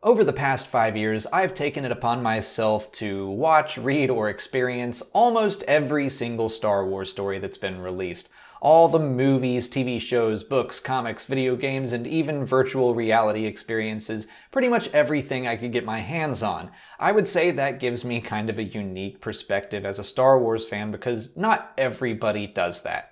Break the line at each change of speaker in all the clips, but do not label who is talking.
Over the past 5 years, I've taken it upon myself to watch, read, or experience almost every single Star Wars story that's been released. All the movies, TV shows, books, comics, video games, and even virtual reality experiences. Pretty much everything I could get my hands on. I would say that gives me kind of a unique perspective as a Star Wars fan because not everybody does that.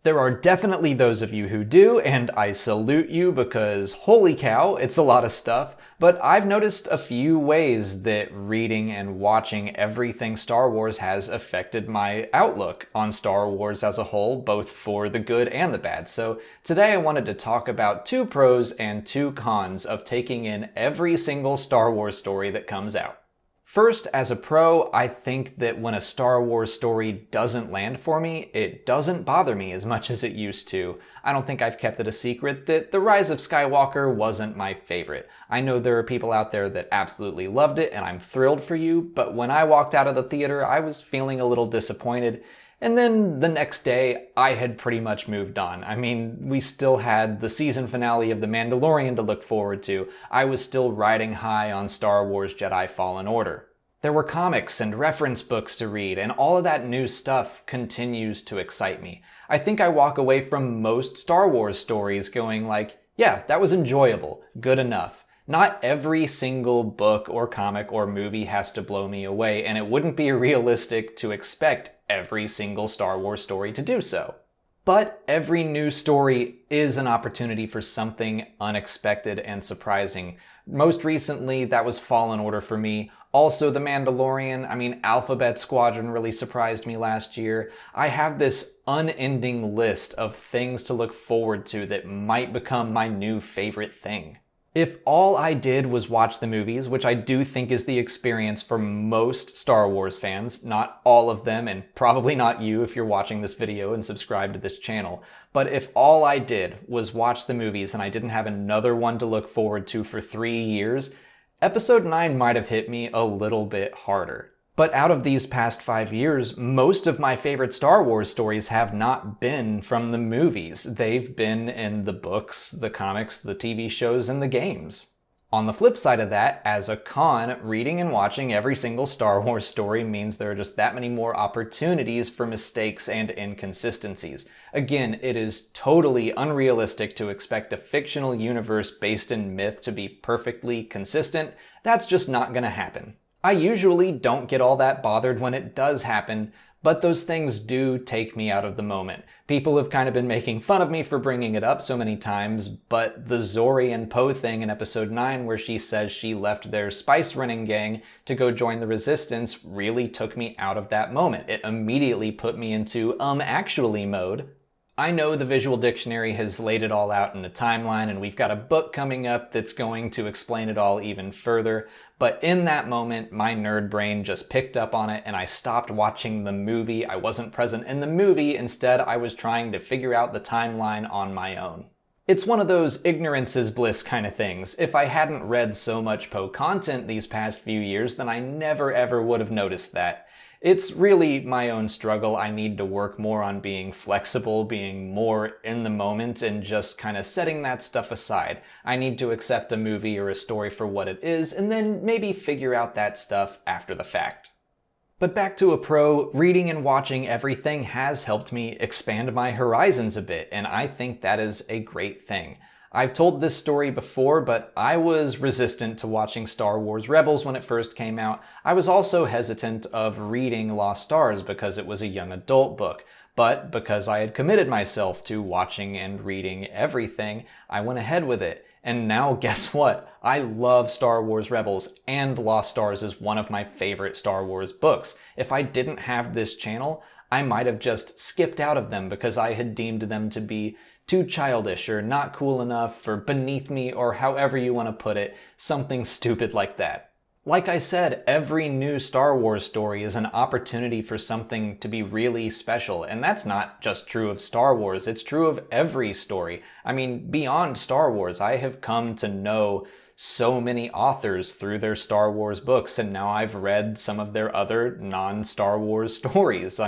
There are definitely those of you who do, and I salute you because holy cow, it's a lot of stuff, but I've noticed a few ways that reading and watching everything Star Wars has affected my outlook on Star Wars as a whole, both for the good and the bad. So today I wanted to talk about 2 pros and 2 cons of taking in every single Star Wars story that comes out. First, as a pro, I think that when a Star Wars story doesn't land for me, it doesn't bother me as much as it used to. I don't think I've kept it a secret that The Rise of Skywalker wasn't my favorite. I know there are people out there that absolutely loved it, and I'm thrilled for you, but when I walked out of the theater, I was feeling a little disappointed. And then the next day, I had pretty much moved on. I mean, we still had the season finale of The Mandalorian to look forward to. I was still riding high on Star Wars Jedi Fallen Order. There were comics and reference books to read, and all of that new stuff continues to excite me. I think I walk away from most Star Wars stories going like, yeah, that was enjoyable, good enough. Not every single book or comic or movie has to blow me away, and it wouldn't be realistic to expect every single Star Wars story to do so. But every new story is an opportunity for something unexpected and surprising. Most recently, that was Fallen Order for me. Also The Mandalorian, Alphabet Squadron really surprised me last year. I have this unending list of things to look forward to that might become my new favorite thing. If all I did was watch the movies, which I do think is the experience for most Star Wars fans, not all of them, and probably not you if you're watching this video and subscribe to this channel, but if all I did was watch the movies and I didn't have another one to look forward to for 3 years, Episode 9 might have hit me a little bit harder. But out of these past 5 years, most of my favorite Star Wars stories have not been from the movies. They've been in the books, the comics, the TV shows, and the games. On the flip side of that, as a con, reading and watching every single Star Wars story means there are just that many more opportunities for mistakes and inconsistencies. Again, it is totally unrealistic to expect a fictional universe based in myth to be perfectly consistent. That's just not gonna happen. I usually don't get all that bothered when it does happen, but those things do take me out of the moment. People have kind of been making fun of me for bringing it up so many times, but the Zori and Poe thing in episode 9 where she says she left their spice running gang to go join the Resistance really took me out of that moment. It immediately put me into actually mode. I know the Visual Dictionary has laid it all out in a timeline, and we've got a book coming up that's going to explain it all even further, but in that moment, my nerd brain just picked up on it and I stopped watching the movie. I wasn't present in the movie, instead I was trying to figure out the timeline on my own. It's one of those ignorance is bliss kind of things. If I hadn't read so much Poe content these past few years, then I never ever would have noticed that. It's really my own struggle. I need to work more on being flexible, being more in the moment, and just kind of setting that stuff aside. I need to accept a movie or a story for what it is, and then maybe figure out that stuff after the fact. But back to a pro, reading and watching everything has helped me expand my horizons a bit, and I think that is a great thing. I've told this story before, but I was resistant to watching Star Wars Rebels when it first came out. I was also hesitant of reading Lost Stars because it was a young adult book. But because I had committed myself to watching and reading everything, I went ahead with it. And now guess what? I love Star Wars Rebels, and Lost Stars is one of my favorite Star Wars books. If I didn't have this channel, I might have just skipped out of them because I had deemed them to be too childish or not cool enough or beneath me or however you want to put it, something stupid like that. Like I said, every new Star Wars story is an opportunity for something to be really special, and that's not just true of Star Wars, it's true of every story. Beyond Star Wars, I have come to know so many authors through their Star Wars books, and now I've read some of their other non-Star Wars stories.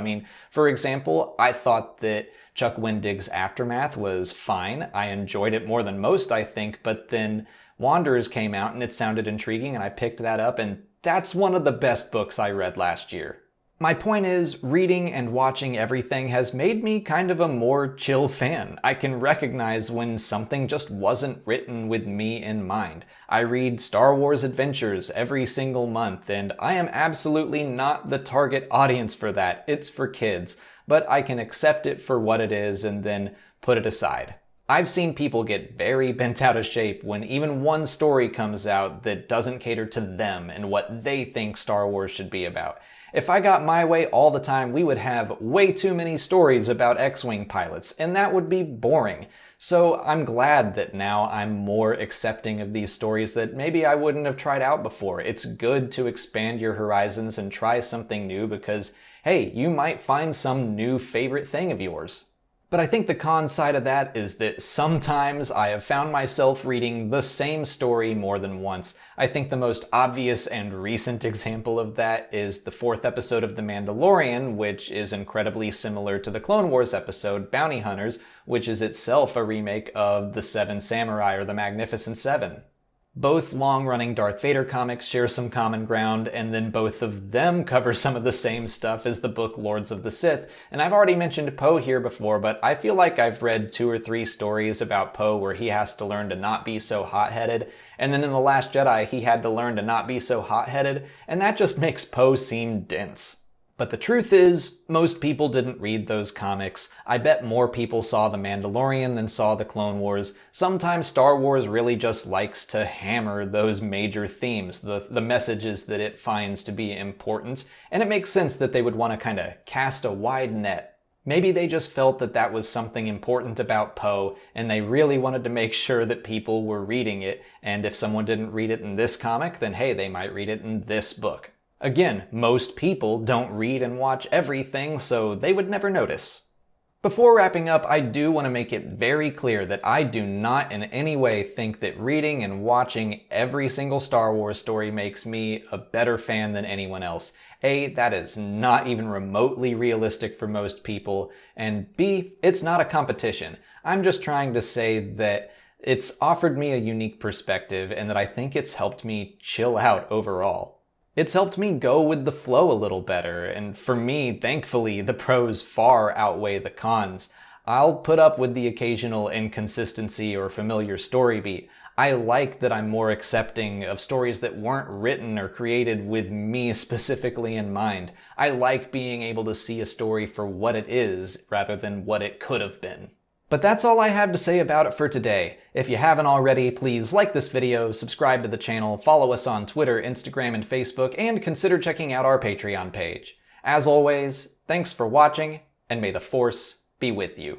For example, I thought that Chuck Wendig's Aftermath was fine. I enjoyed it more than most, I think, but then Wanderers came out and it sounded intriguing and I picked that up, and that's one of the best books I read last year. My point is, reading and watching everything has made me kind of a more chill fan. I can recognize when something just wasn't written with me in mind. I read Star Wars Adventures every single month, and I am absolutely not the target audience for that. It's for kids. But I can accept it for what it is and then put it aside. I've seen people get very bent out of shape when even one story comes out that doesn't cater to them and what they think Star Wars should be about. If I got my way all the time, we would have way too many stories about X-Wing pilots, and that would be boring. So I'm glad that now I'm more accepting of these stories that maybe I wouldn't have tried out before. It's good to expand your horizons and try something new because, hey, you might find some new favorite thing of yours. But I think the con side of that is that sometimes I have found myself reading the same story more than once. I think the most obvious and recent example of that is the 4th episode of The Mandalorian, which is incredibly similar to the Clone Wars episode Bounty Hunters, which is itself a remake of The Seven Samurai or The Magnificent Seven. Both long-running Darth Vader comics share some common ground, and then both of them cover some of the same stuff as the book Lords of the Sith. And I've already mentioned Poe here before, but I feel like I've read 2 or 3 stories about Poe where he has to learn to not be so hot-headed, and then in The Last Jedi he had to learn to not be so hot-headed, and that just makes Poe seem dense. But the truth is, most people didn't read those comics. I bet more people saw The Mandalorian than saw the Clone Wars. Sometimes Star Wars really just likes to hammer those major themes, the messages that it finds to be important, and it makes sense that they would want to kind of cast a wide net. Maybe they just felt that that was something important about Poe, and they really wanted to make sure that people were reading it, and if someone didn't read it in this comic, then hey, they might read it in this book. Again, most people don't read and watch everything, so they would never notice. Before wrapping up, I do want to make it very clear that I do not in any way think that reading and watching every single Star Wars story makes me a better fan than anyone else. A, that is not even remotely realistic for most people, and B, it's not a competition. I'm just trying to say that it's offered me a unique perspective and that I think it's helped me chill out overall. It's helped me go with the flow a little better, and for me, thankfully, the pros far outweigh the cons. I'll put up with the occasional inconsistency or familiar story beat. I like that I'm more accepting of stories that weren't written or created with me specifically in mind. I like being able to see a story for what it is rather than what it could have been. But that's all I have to say about it for today. If you haven't already, please like this video, subscribe to the channel, follow us on Twitter, Instagram, and Facebook, and consider checking out our Patreon page. As always, thanks for watching, and may the Force be with you.